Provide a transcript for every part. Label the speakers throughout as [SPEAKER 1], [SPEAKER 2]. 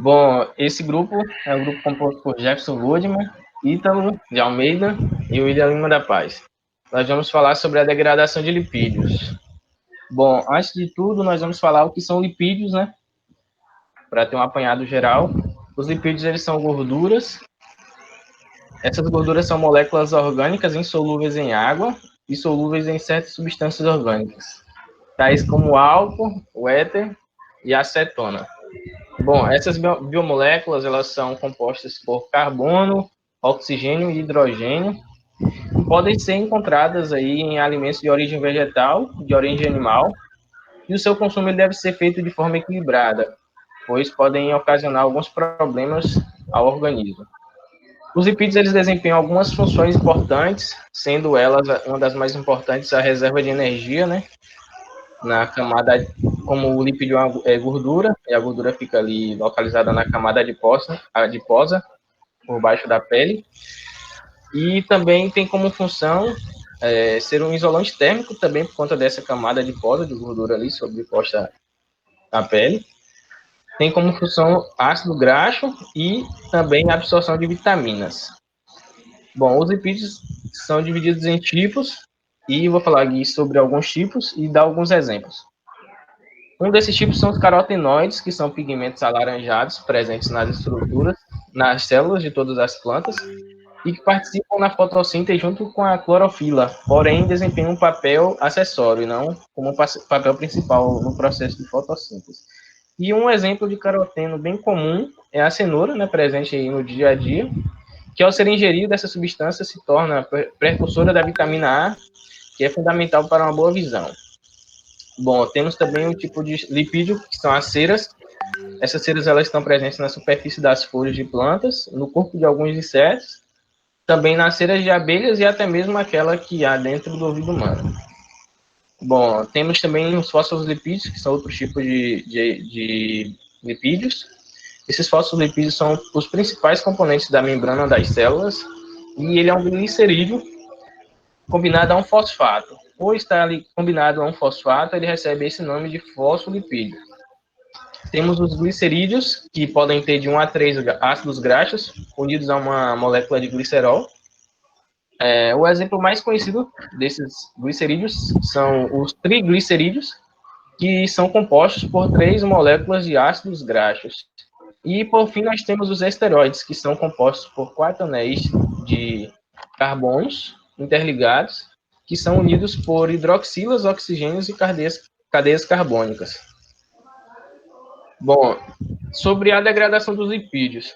[SPEAKER 1] Bom, esse grupo é um grupo composto por Jefferson Goodman, Ítalo de Almeida e William Lima da Paz. Nós vamos falar sobre a degradação de lipídios. Bom, antes de tudo, nós vamos falar o que são lipídios, né? Para ter um apanhado geral. Os lipídios, eles são gorduras. Essas gorduras são moléculas orgânicas insolúveis em água e solúveis em certas substâncias orgânicas, tais como o álcool, o éter e a acetona. Bom, essas biomoléculas, elas são compostas por carbono, oxigênio e hidrogênio, e podem ser encontradas aí em alimentos de origem vegetal, de origem animal, e o seu consumo ele deve ser feito de forma equilibrada, pois podem ocasionar alguns problemas ao organismo. Os lipídios, eles desempenham algumas funções importantes, sendo elas uma das mais importantes a reserva de energia, né, na camada, como o lipídio é gordura, e a gordura fica ali localizada na camada adiposa, por baixo da pele, e também tem como função ser um isolante térmico também por conta dessa camada adiposa de gordura ali sobreposta à pele. Tem como função ácido graxo e também absorção de vitaminas. Bom, os lipídios são divididos em tipos e vou falar aqui sobre alguns tipos e dar alguns exemplos. Um desses tipos são os carotenoides, que são pigmentos alaranjados presentes nas estruturas, nas células de todas as plantas, e que participam na fotossíntese junto com a clorofila, porém desempenham um papel acessório e não como papel principal no processo de fotossíntese. E um exemplo de caroteno bem comum é a cenoura, né, presente aí no dia a dia, que ao ser ingerido, essa substância se torna precursora da vitamina A, que é fundamental para uma boa visão. Bom, temos também um tipo de lipídio, que são as ceras. Essas ceras elas estão presentes na superfície das folhas de plantas, no corpo de alguns insetos, também nas ceras de abelhas e até mesmo aquela que há dentro do ouvido humano. Bom, temos também os fosfolipídios, que são outros tipos de lipídios. Esses fosfolipídios são os principais componentes da membrana das células e ele é um glicerídeo combinado a um fosfato. Ou está ali combinado a um fosfato, ele recebe esse nome de fosfolipídio. Temos os glicerídeos, que podem ter de 1 a 3 ácidos graxos unidos a uma molécula de glicerol. O exemplo mais conhecido desses glicerídeos são os triglicerídeos, que são compostos por 3 moléculas de ácidos graxos. E, por fim, nós temos os esteroides, que são compostos por 4 anéis de carbonos interligados, que são unidos por hidroxilas, oxigênios e cadeias carbônicas. Bom, sobre a degradação dos lipídios.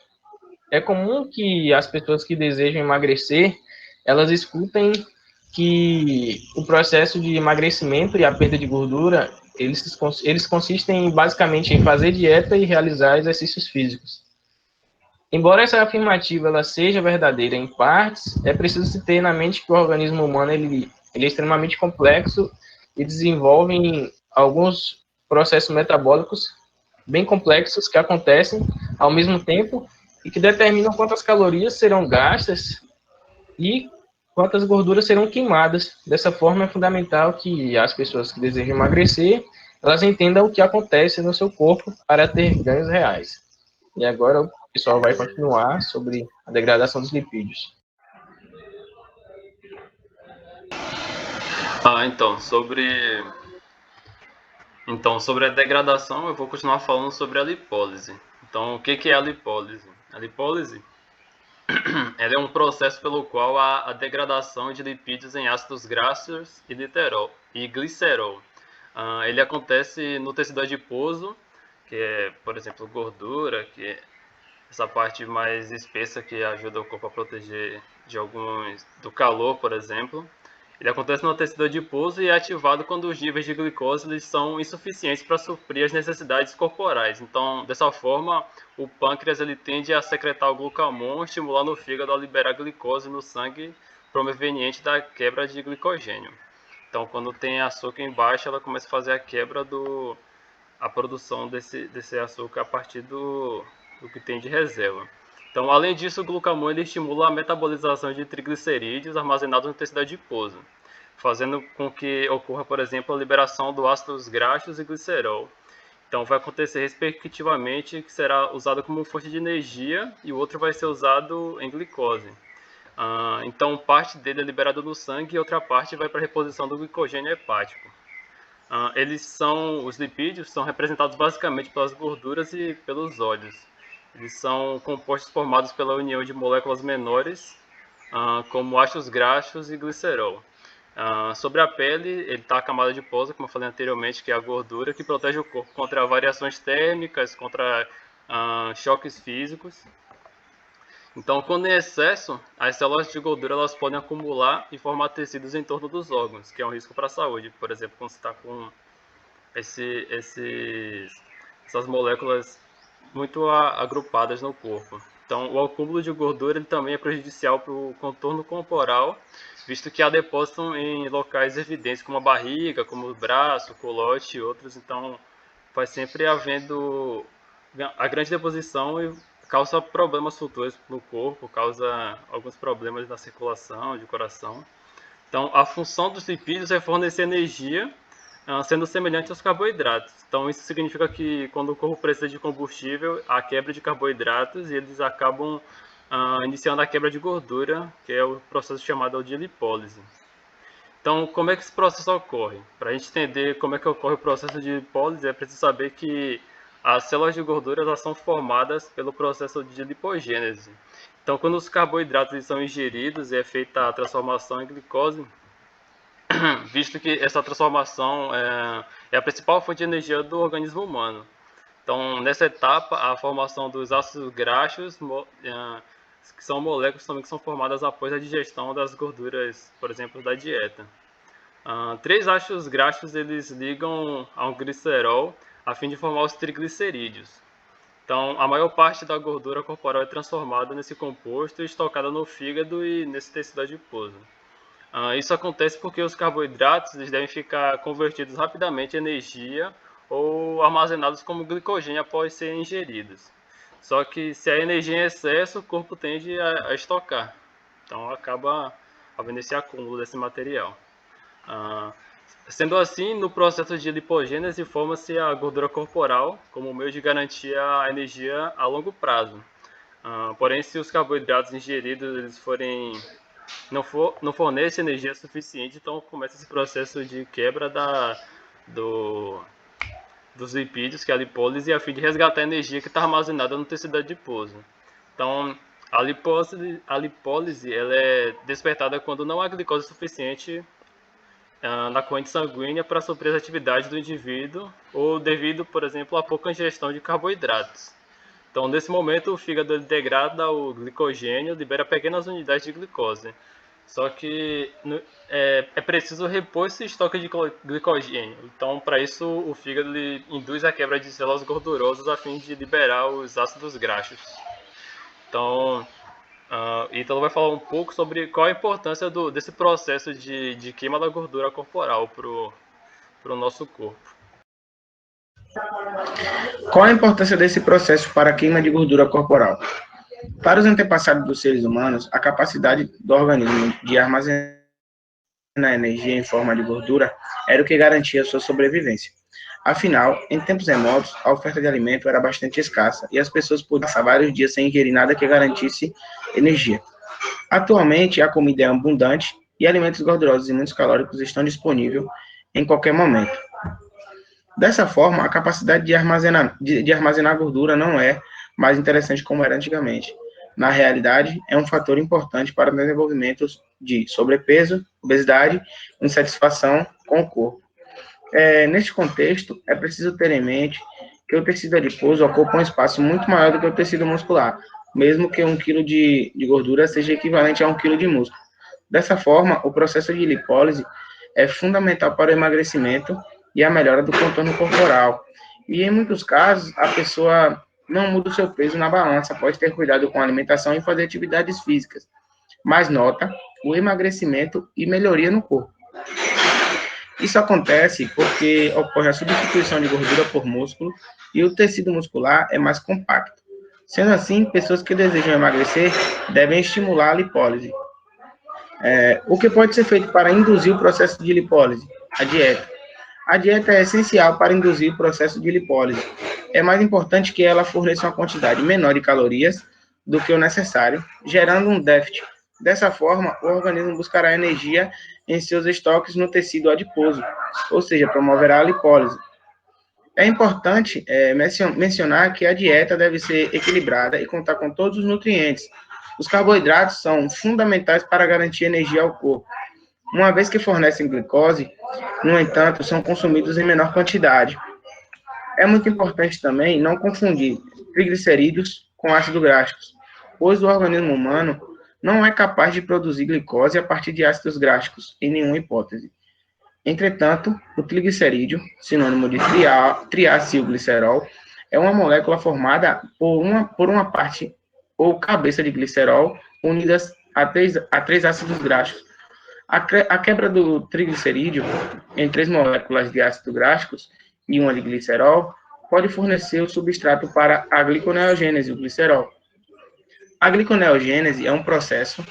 [SPEAKER 1] É comum que as pessoas que desejam emagrecer, elas escutem que o processo de emagrecimento e a perda de gordura, eles consistem basicamente em fazer dieta e realizar exercícios físicos. Embora essa afirmativa ela seja verdadeira em partes, é preciso se ter na mente que o organismo humano ele é extremamente complexo e desenvolve alguns processos metabólicos bem complexos que acontecem ao mesmo tempo e que determinam quantas calorias serão gastas e quantas gorduras serão queimadas. Dessa forma, é fundamental que as pessoas que desejam emagrecer, elas entendam o que acontece no seu corpo para ter ganhos reais. E agora o pessoal vai continuar sobre a degradação dos lipídios.
[SPEAKER 2] Sobre a degradação, eu vou continuar falando sobre a lipólise. Então, o que é a lipólise? A lipólise ela é um processo pelo qual há a degradação de lipídios em ácidos graxos e glicerol. Ele acontece no tecido adiposo, que é, por exemplo, gordura, que é essa parte mais espessa que ajuda o corpo a proteger do calor, por exemplo. Ele acontece no tecido adiposo e é ativado quando os níveis de glicose eles são insuficientes para suprir as necessidades corporais. Então, dessa forma, o pâncreas ele tende a secretar o glucagon, estimulando o fígado a liberar glicose no sangue proveniente da quebra de glicogênio. Então, quando tem açúcar embaixo, ela começa a fazer a produção desse açúcar a partir do que tem de reserva. Então, além disso, o glucagon ele estimula a metabolização de triglicerídeos armazenados no tecido adiposo, fazendo com que ocorra, por exemplo, a liberação do ácidos graxos e glicerol. Então, vai acontecer respectivamente que será usado como fonte de energia e o outro vai ser usado em glicose. Então, parte dele é liberado no sangue e outra parte vai para a reposição do glicogênio hepático. Os lipídios são representados basicamente pelas gorduras e pelos óleos. Eles são compostos formados pela união de moléculas menores, como ácidos graxos e glicerol. Sobre a pele, ele está a camada adiposa, como eu falei anteriormente, que é a gordura, que protege o corpo contra variações térmicas, contra choques físicos. Então, quando em excesso, as células de gordura elas podem acumular e formar tecidos em torno dos órgãos, que é um risco para a saúde. Por exemplo, quando você está com essas moléculas muito agrupadas no corpo. Então, o acúmulo de gordura ele também é prejudicial para o contorno corporal, visto que há depositam em locais evidentes, como a barriga, como o braço, o culote e outros. Então, vai sempre havendo a grande deposição e causa problemas futuros no corpo, causa alguns problemas na circulação, de coração. Então, a função dos lipídios é fornecer energia, sendo semelhante aos carboidratos. Então, isso significa que quando o corpo precisa de combustível, há quebra de carboidratos e eles acabam iniciando a quebra de gordura, que é o processo chamado de lipólise. Então, como é que esse processo ocorre? Para a gente entender como é que ocorre o processo de lipólise, é preciso saber que as células de gordura elas são formadas pelo processo de lipogênese. Então, quando os carboidratos são ingeridos e é feita a transformação em glicose, visto que essa transformação é a principal fonte de energia do organismo humano. Então, nessa etapa, a formação dos ácidos graxos, que são moléculas também que são formadas após a digestão das gorduras, por exemplo, da dieta. Três ácidos graxos eles ligam a um glicerol a fim de formar os triglicerídeos. Então, a maior parte da gordura corporal é transformada nesse composto e estocada no fígado e nesse tecido adiposo. Isso acontece porque os carboidratos eles devem ficar convertidos rapidamente em energia ou armazenados como glicogênio após serem ingeridos. Só que se a energia em excesso, o corpo tende a estocar. Então acaba havendo esse acúmulo desse material. Sendo assim, no processo de lipogênese, forma-se a gordura corporal como meio de garantir a energia a longo prazo. Porém, se os carboidratos ingeridos eles não fornecem energia suficiente, então começa esse processo de quebra dos lipídios, que é a lipólise, a fim de resgatar a energia que está armazenada no tecido adiposo. Então, a lipólise ela é despertada quando não há glicose suficiente na corrente sanguínea para suprir as atividades do indivíduo ou devido, por exemplo, a pouca ingestão de carboidratos. Então, nesse momento, o fígado degrada o glicogênio, libera pequenas unidades de glicose. Só que é preciso repor esse estoque de glicogênio. Então, para isso, o fígado induz a quebra de células gordurosas a fim de liberar os ácidos graxos. Então, Ítalo vai falar um pouco sobre qual a importância desse processo de queima da gordura corporal para o nosso corpo.
[SPEAKER 3] Qual a importância desse processo para a queima de gordura corporal? Para os antepassados dos seres humanos, a capacidade do organismo de armazenar energia em forma de gordura era o que garantia sua sobrevivência. Afinal, em tempos remotos, a oferta de alimento era bastante escassa e as pessoas podiam passar vários dias sem ingerir nada que garantisse energia. Atualmente, a comida é abundante e alimentos gordurosos e muitos calóricos estão disponíveis em qualquer momento. Dessa forma, a capacidade de armazenar gordura não é mais interessante como era antigamente. Na realidade, é um fator importante para o desenvolvimento de sobrepeso, obesidade e insatisfação com o corpo. Neste contexto, é preciso ter em mente que o tecido adiposo ocupa um espaço muito maior do que o tecido muscular, mesmo que 1 kg de gordura seja equivalente a 1 kg de músculo. Dessa forma, o processo de lipólise é fundamental para o emagrecimento e a melhora do contorno corporal. E em muitos casos, a pessoa não muda o seu peso na balança após ter cuidado com a alimentação e fazer atividades físicas, mas nota o emagrecimento e melhoria no corpo. Isso acontece porque ocorre a substituição de gordura por músculo e o tecido muscular é mais compacto. Sendo assim, pessoas que desejam emagrecer devem estimular a lipólise. O que pode ser feito para induzir o processo de lipólise? A dieta. A dieta é essencial para induzir o processo de lipólise. É mais importante que ela forneça uma quantidade menor de calorias do que o necessário, gerando um déficit. Dessa forma, o organismo buscará energia em seus estoques no tecido adiposo, ou seja, promoverá a lipólise. É importante mencionar que a dieta deve ser equilibrada e contar com todos os nutrientes. Os carboidratos são fundamentais para garantir energia ao corpo. Uma vez que fornecem glicose, no entanto, são consumidos em menor quantidade. É muito importante também não confundir triglicerídeos com ácido gráficos, pois o organismo humano não é capaz de produzir glicose a partir de ácidos gráficos, em nenhuma hipótese. Entretanto, o triglicerídeo, sinônimo de triacilglicerol, é uma molécula formada por uma parte ou cabeça de glicerol unidas a três ácidos gráficos. A quebra do triglicerídeo em três moléculas de ácido gráficos e uma de glicerol pode fornecer o substrato para a gliconeogênese, o glicerol. A gliconeogênese é um processo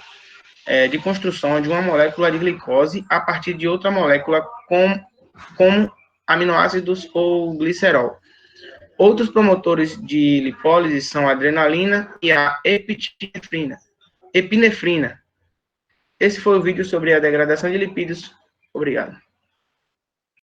[SPEAKER 3] de construção de uma molécula de glicose a partir de outra molécula como aminoácidos ou glicerol. Outros promotores de lipólise são a adrenalina e a epinefrina. Esse foi o vídeo sobre a degradação de lipídios. Obrigado.